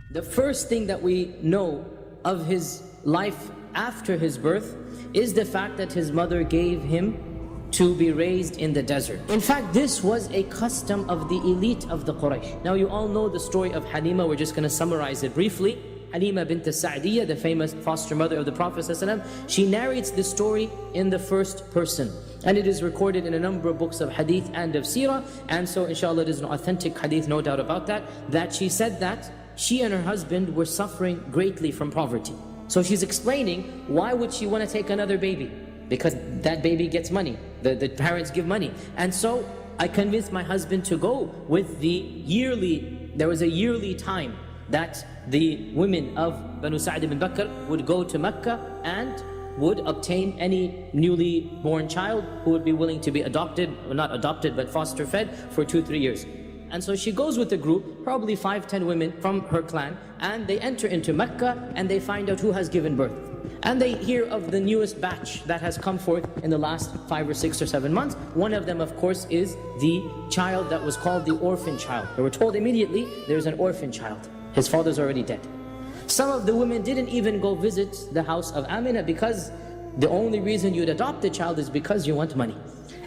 The first thing that we know of his life after his birth is the fact that his mother gave him to be raised in the desert. In fact, this was a custom of the elite of the Quraysh. Now you all know the story of Halima. We're just going to summarize it briefly. Halima bint Sa'diyah, the famous foster mother of the Prophet ﷺ, she narrates this story in the first person. And it is recorded in a number of books of hadith and of seerah. And so inshallah it is an authentic hadith, no doubt about that, that she said that she and her husband were suffering greatly from poverty. So she's explaining, why would she want to take another baby? Because that baby gets money, the parents give money. And so I convinced my husband to go with there was a yearly time that the women of Banu Sa'd ibn Bakr would go to Mecca and would obtain any newly born child who would be willing to be adopted, or not adopted, but foster fed for 2-3 years. And so she goes with a group, probably 5-10 women from her clan, and they enter into Mecca and they find out who has given birth. And they hear of the newest batch that has come forth in the last 5 or 6 or 7 months. One of them, of course, is the child that was called the orphan child. They were told immediately, there's an orphan child. His father's already dead. Some of the women didn't even go visit the house of Amina because the only reason you'd adopt the child is because you want money.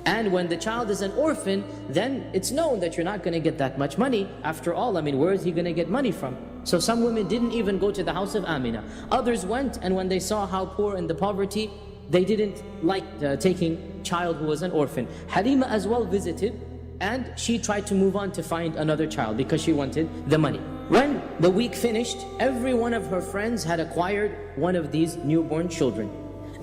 And when the child is an orphan, then it's known that you're not going to get that much money. After all, I mean, where is he going to get money from? So some women didn't even go to the house of Amina. Others went, and when they saw how poor and the poverty, they didn't like taking child who was an orphan. Halima as well visited, and she tried to move on to find another child because she wanted the money. When the week finished, every one of her friends had acquired one of these newborn children,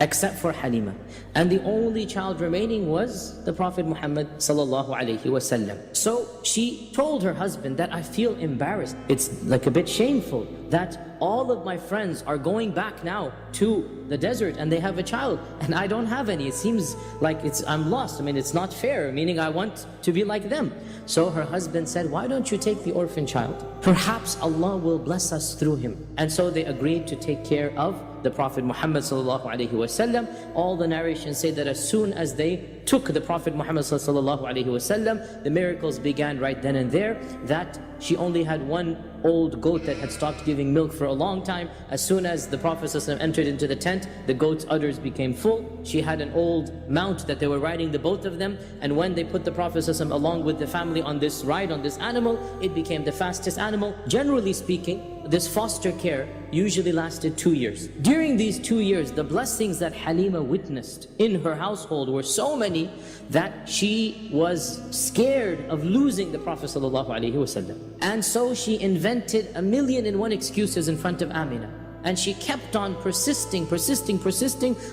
except for Halima. And the only child remaining was the Prophet Muhammad sallallahu alaihi wasallam. So she told her husband that I feel embarrassed. It's like a bit shameful that all of my friends are going back now to the desert and they have a child and I don't have any. It seems like I'm lost. I mean, it's not fair, meaning I want to be like them. So her husband said, why don't you take the orphan child? Perhaps Allah will bless us through him. And so they agreed to take care of the Prophet Muhammad sallallahu alaihi wasallam. All the narrations say that as soon as they took the Prophet Muhammad sallallahu alaihi wasallam, the miracles began right then and there. That she only had one old goat that had stopped giving milk for a long time. As soon as the Prophet ﷺ entered into the tent, the goat's udders became full. She had an old mount that they were riding, the both of them, and when they put the Prophet ﷺ along with the family on this ride, on this animal, it became the fastest animal. Generally speaking, this foster care usually lasted 2 years. During these 2 years, the blessings that Halima witnessed in her household were so many that she was scared of losing the Prophet ﷺ. And so she invented 1,000,001 excuses in front of Amina. And she kept on persisting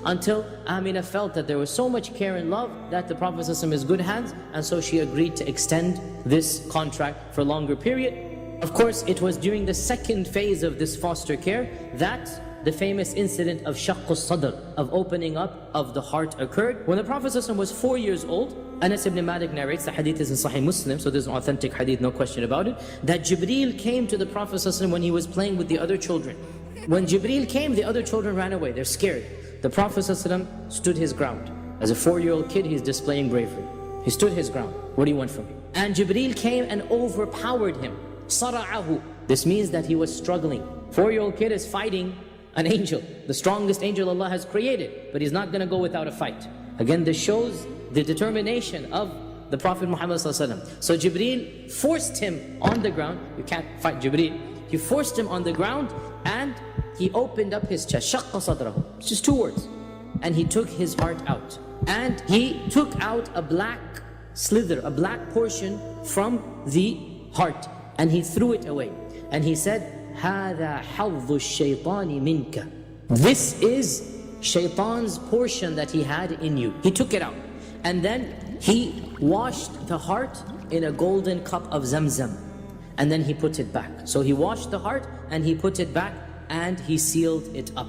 until Amina felt that there was so much care and love that the Prophet ﷺ is good hands, and so she agreed to extend this contract for a longer period. Of course, it was during the second phase of this foster care that the famous incident of Shaqqus Sadr, of opening up of the heart, occurred. When the Prophet ﷺ was 4 years old, Anas ibn Malik narrates, the hadith is in Sahih Muslim, so there's an authentic hadith, no question about it, that Jibreel came to the Prophet ﷺ when he was playing with the other children. When Jibreel came, the other children ran away, they're scared. The Prophet ﷺ stood his ground. As a 4-year-old kid, he's displaying bravery. He stood his ground. What do you want from me? And Jibreel came and overpowered him. Sara'ahu. This means that he was struggling. 4-year-old kid is fighting an angel, the strongest angel Allah has created, but he's not going to go without a fight. Again, this shows the determination of the Prophet Muhammad ﷺ. So Jibreel forced him on the ground. You can't fight Jibreel. He forced him on the ground and he opened up his chest. Shaqqa sadrahu. It's just 2 words. And he took his heart out. And he took out a black slither, a black portion from the heart. And he threw it away. And he said, هَذَا حَظُّ الشَّيْطَانِ مِنْكَ. This is shaitan's portion that he had in you. He took it out. And then he washed the heart in a golden cup of Zamzam. And then he put it back. So he washed the heart and he put it back and he sealed it up.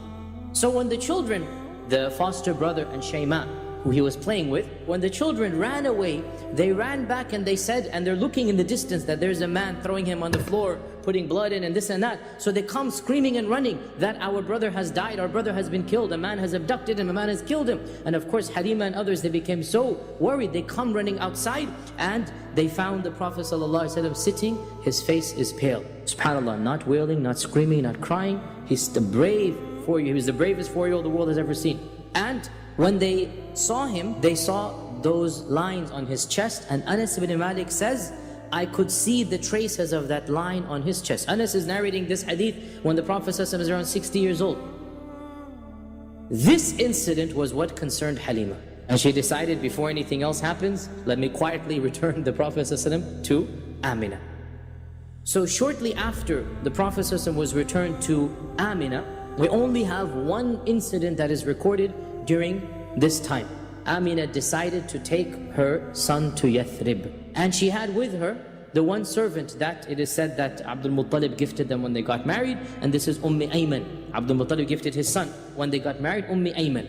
So when the children, the foster brother and Shayma, who he was playing with, when the children ran away, they ran back and they said, and they're looking in the distance that there's a man throwing him on the floor, putting blood in and this and that. So they come screaming and running that our brother has died, our brother has been killed, a man has abducted him, a man has killed him. And of course Halima and others, they became so worried, they come running outside and they found the Prophet ﷺ sitting, his face is pale. SubhanAllah, not wailing, not screaming, not crying. He's the brave 4-year, he was the bravest 4-year-old the world has ever seen. And when they saw him, they saw those lines on his chest, and Anas ibn Malik says, I could see the traces of that line on his chest. Anas is narrating this hadith when the Prophet ﷺ is around 60 years old. This incident was what concerned Halima. And she decided, before anything else happens, let me quietly return the Prophet ﷺ to Amina. So shortly after the Prophet ﷺ was returned to Amina, we only have one incident that is recorded during this time. Amina decided to take her son to Yathrib. And she had with her the one servant that it is said that Abdul Muttalib gifted them when they got married, and this is Ayman. Abdul Muttalib gifted his son when they got married, Ayman.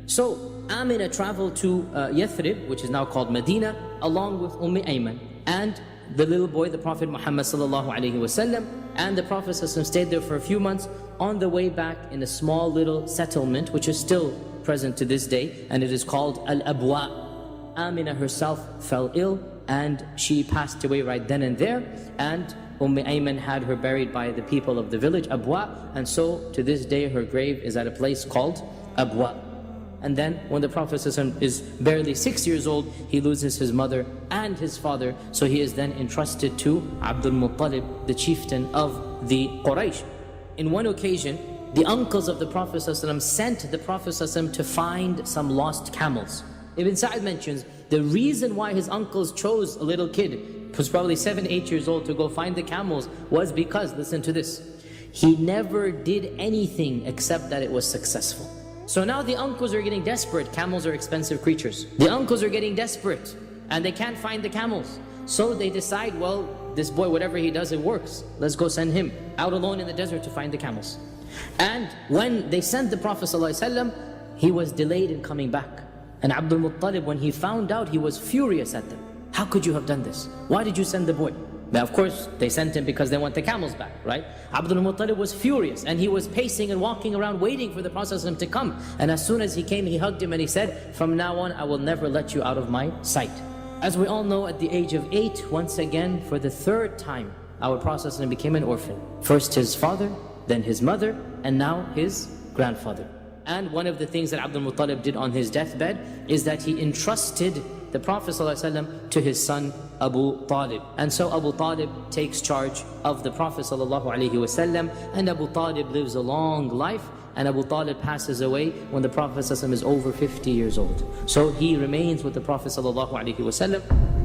So Amina traveled to Yathrib, which is now called Medina, along with Ayman and the little boy, the Prophet Muhammad sallallahu alaihi wasallam. And the Prophet stayed there for a few months. On the way back, in a small little settlement, which is still present to this day, and it is called Al-Abwa, Amina herself fell ill, and she passed away right then and there. And Ayman had her buried by the people of the village, Abwa, and so to this day her grave is at a place called Abwa. And then when the Prophet is barely 6 years old, he loses his mother and his father, so he is then entrusted to Abdul Muttalib, the chieftain of the Quraysh. In one occasion, the uncles of the Prophet sent the Prophet to find some lost camels. Ibn Sa'd mentions the reason why his uncles chose a little kid, who was probably 7, 8 years old, to go find the camels was because, listen to this, he never did anything except that it was successful. So now the uncles are getting desperate. Camels are expensive creatures. The uncles are getting desperate and they can't find the camels. So they decide, well, this boy, whatever he does, it works. Let's go send him out alone in the desert to find the camels. And when they sent the Prophet ﷺ, he was delayed in coming back. And Abdul Muttalib, when he found out, he was furious at them. How could you have done this? Why did you send the boy? Now, of course, they sent him because they want the camels back, right? Abdul Muttalib was furious, and he was pacing and walking around waiting for the Prophet ﷺ to come. And as soon as he came, he hugged him and he said, from now on, I will never let you out of my sight. As we all know, at the age of 8, once again, for the 3rd time, our Prophet ﷺ became an orphan. First his father, then his mother, and now his grandfather. And one of the things that Abdul Muttalib did on his deathbed is that he entrusted the Prophet ﷺ to his son Abu Talib. And so Abu Talib takes charge of the Prophet ﷺ, and Abu Talib lives a long life, and Abu Talib passes away when the Prophet ﷺ is over 50 years old. So he remains with the Prophet ﷺ.